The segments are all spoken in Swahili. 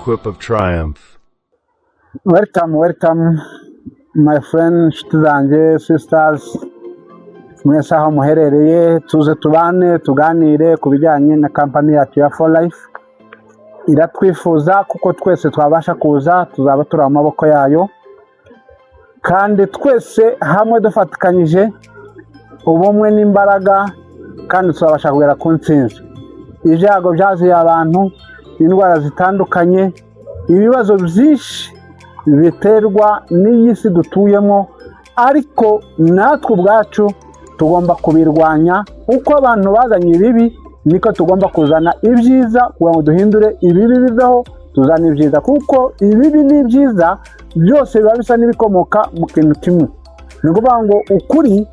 Quip of Triumph. Welcome, my friends, sisters, mwese aho muherereye, tuze tubane tuganire ku bijyanye na kampani yacu ya For Life. Iratwifuza kuko twese twabasha kuza, tuzaba turi mu maboko yayo, kandi twese hamwe dufatikanyije ubumwe n'imbaraga, kandi tuzabasha kugera ku ntsinzi. Ibyago byaziye abantu, indwara zitandukanye, ibibazo byinshi biterwa n'iyi si dutuyemo, ariko natwe ubwacu tugomba kubirwanya. Uko abantu bazanye ibibi, niko tugomba kuzana ibyiza kugira ngo duhindure ibibi biveho, tuzane ibyiza, kuko ibibi n'ibyiza byose biba bisa n'ibikomoka mu kintu kimwe. Ni ukuvuga ngo ukuri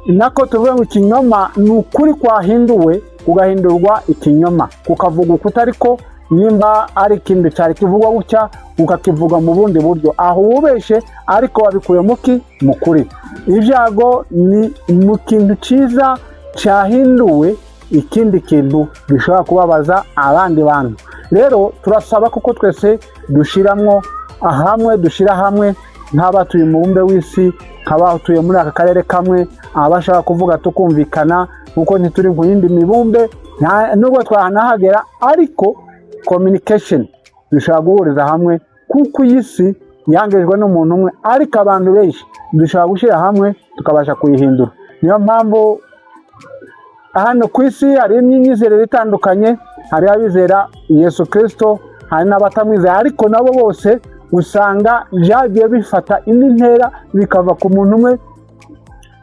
nako tuvuga ngo ikinyoma ni ukuri kwahinduwe kugahindurwa ikinyoma, kukavuga ukuta, ariko nimba ari ikintu cyari kivugwa gutya ukakivuga mu bundi buryo, aho ubeshe ariko wabikuye mu kuri. Ibyago ni mu kintu cyiza cyahinduwe ikindi kintu gishobora kubabaza abandi bantu. Rero turasaba kuko twese dushyira hamwe nk'abatuye umubumbe w'isi, nk'abatuye muri aka karere kamwe, abashaka kuvuga tukumvikana, kuko ntituri mu yindi mibumbe nubwo twahanahagera, ariko communication dushobora guhuriza hamwe, kuko iyi si yangijwe n'umuntu umwe, ariko abantu benshi dushobora gushyira hamwe tukabasha kuyihindura. Niyo mpamvu hano ku isi hari imyizerere itandukanye, hari abizera Yesu Kristo, hari n'abatamwizera, ariko nabo bose usanga byagiye bifata indi ntera bikava ku muntu umwe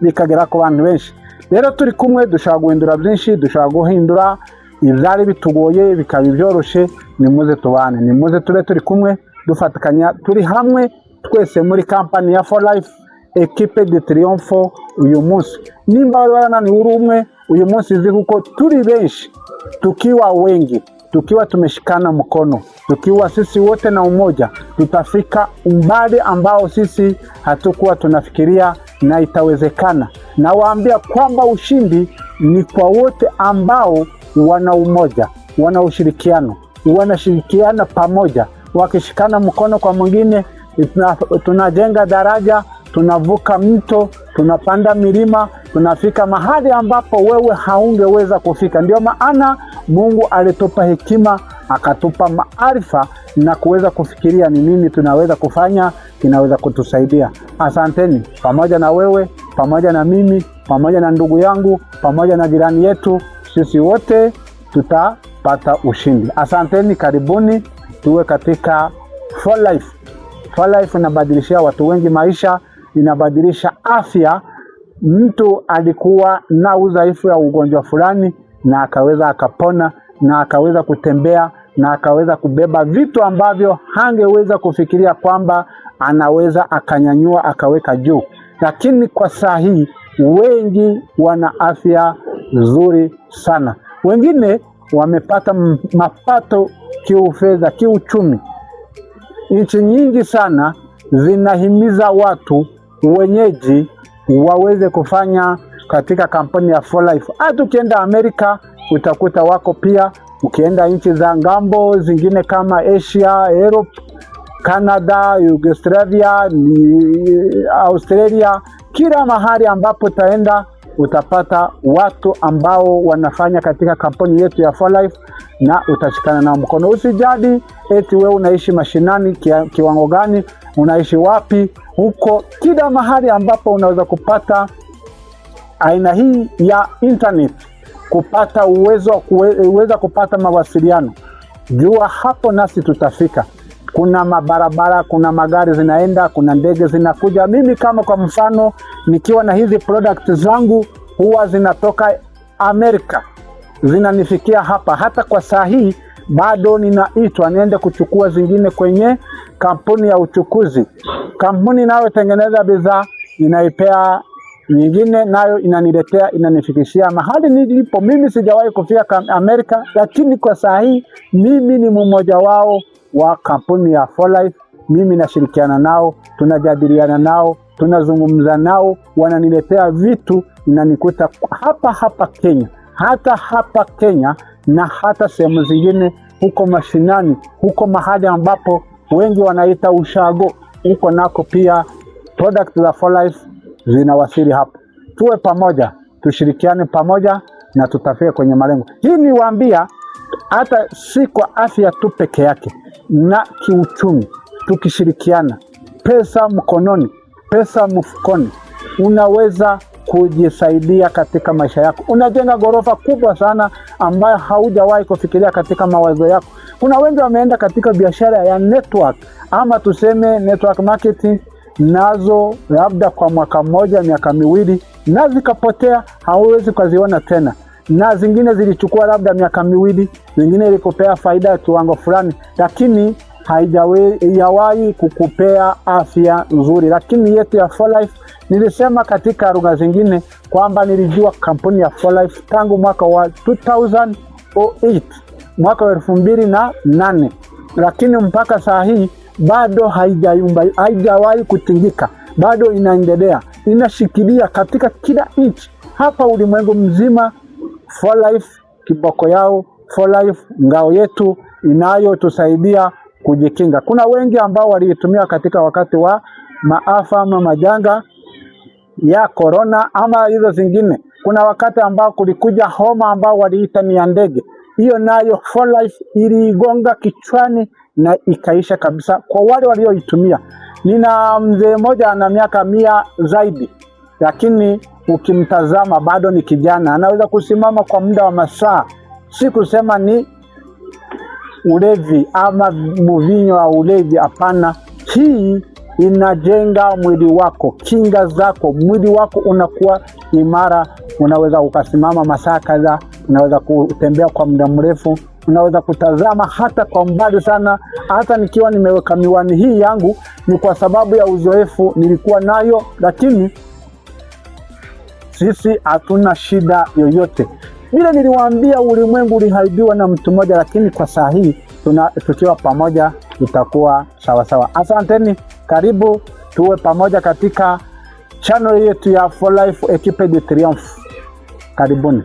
bikagera ku bantu benshi. Rero turi kumwe dushobora guhindura byinshi, dushobora guhindura ibyari bitugoye bikaba byoroshye. Nimuze tubane, nimuze tube turi kumwe dufatikanya, turi hamwe twese muri kampani ya For Life, equipe de triomphe. Uyu munsi nimba warananiwe uri umwe, uyu munsi izi kuko turi benshi, tukiwa wengi, tukiwa tumeshikana mkono, tukiwa sisi wote na umoja, tutafika umbali ambao sisi hatukuwa tunafikiria, na itawezekana. Na waambia kwamba ushindi ni kwa wote ambao wana umoja, wana ushirikiano, wanashirikiana pamoja, wakishikana mkono kwa mwingine. Tunajenga daraja, tunavuka mito, tunapanda milima, tunafika mahali ambapo wewe haungeweza kufika. Ndio maana Mungu alitupa hekima, akatupa maarifa na kuweza kufikiria ni nini tunaweza kufanya kinaweza kutusaidia. Asanteni, pamoja na wewe, pamoja na mimi, pamoja na ndugu yangu, pamoja na jirani yetu, sisi wote tutapata ushindi. Asanteni, karibuni tuwe katika For Life. For Life inabadilishia watu wengi maisha, inabadilisha afya. Mtu alikuwa na udhaifu ya ugonjwa fulani na akaweza akapona, na akaweza kutembea, na akaweza kubeba vitu ambavyo hangeweza kufikiria kwamba anaweza akanyanyua akaweka juu. Lakini kwa saa hii wengi wana afya nzuri sana. Wengine wamepata mapato kiufedha, kiuchumi. Nchi nyingi sana zinahimiza watu wenyeji waweze kufanya katika kampuni ya For Life. Hata ukienda Amerika utakuta wako pia, ukienda nchi za ngambo zingine kama Asia, Europe, Canada, Australia, kila mahali ambapo utaenda utapata watu ambao wanafanya katika kampuni yetu ya For Life, na utashikana na mkono. Usijali eti wewe unaishi mashinani kiwango gani, unaishi wapi. Huko kila mahali ambapo unaweza kupata aina hii ya internet, kupata uweza kupata mawasiliano, jua hapo nasi tutafika. Kuna mabarabara, kuna magari zinaenda, kuna ndege zinakuja. Mimi kama kwa mfano nikiwa na hizi products zangu huwa zinatoka Amerika, zinanifikia hapa. Hata kwa saa hii bado ninaitwa niende kuchukua zingine kwenye kampuni ya uchukuzi. Kampuni nayo tengeneza bidhaa, inaipea nyingine, nayo inaniletea, inanifikishia mahali nilipo. Mimi sijawahi kufika Amerika, lakini kwa saa hii mimi ni mmoja wao wa kampuni ya For Life. Mimi nashirikiana nao, tunajadiliana nao, tunazungumza nao, wananiletea vitu, inanikuta hapa Kenya, hata hapa Kenya na hata sehemu zingine huko mashinani, huko mahali ambapo wengi wanaita ushago, huko nako pia product za For Life zinawasili hapo. Tuwe pamoja, tushirikiane pamoja na tutafika kwenye malengo. Hii niwaambia hata si kwa afya tu peke yake, na kiuchumi. Tukishirikiana, pesa mkononi, pesa mfukoni, unaweza kujisaidia katika maisha yako. Unajenga ghorofa kubwa sana ambayo haujawahi kufikiria katika mawazo yako. Kuna wengi wameenda katika biashara ya network, ama tuseme network marketing, nazo labda kwa mwaka mmoja, miaka miwili, na zikapotea, hauwezi kuziona tena. Na zingine zilichukua labda miaka miwili, zingine ilikupea faida ya kiwango fulani, lakini haijawahi kukupea afya nzuri. Lakini yetu ya For Life, nilisema katika lugha zingine kwamba nilijua kampuni ya For Life tangu mwaka wa 2008, mwaka wa 2008, lakini mpaka saa hii bado haijawahi kutingika, bado inaendelea, inashikilia katika kila nchi hapa ulimwengu mzima. For Life kiboko yao, For Life ngao yetu inayotusaidia kujikinga. Kuna wengi ambao waliitumia katika wakati wa maafa ama majanga ya corona ama hizo zingine. Kuna wakati ambao kulikuja homa ambao waliita ni ya ndege. Hiyo nayo For Life iligonga kichwani na ikaisha kabisa kwa wale walioitumia. Nina mzee mmoja ana miaka 100 zaidi, lakini ukimtazama bado ni kijana, anaweza kusimama kwa muda wa masaa. Si kusema ni ulevi ama mvinyo wa ulevi, hapana. Hii inajenga mwili wako, kinga zako, mwili wako unakuwa imara. Unaweza ukasimama masaa kadhaa, unaweza kutembea kwa muda mrefu, unaweza kutazama hata kwa mbali sana. Hata nikiwa nimeweka miwani hii yangu ni kwa sababu ya uzoefu nilikuwa nayo, lakini sisi hatuna shida yoyote. Vile niliwaambia, ulimwengu uliharibiwa na mtu mmoja, lakini kwa saa hii tukiwa pamoja itakuwa sawa sawa. Asanteni, karibu tuwe pamoja katika channel yetu ya For Life Equipe de Triomphe. Karibuni.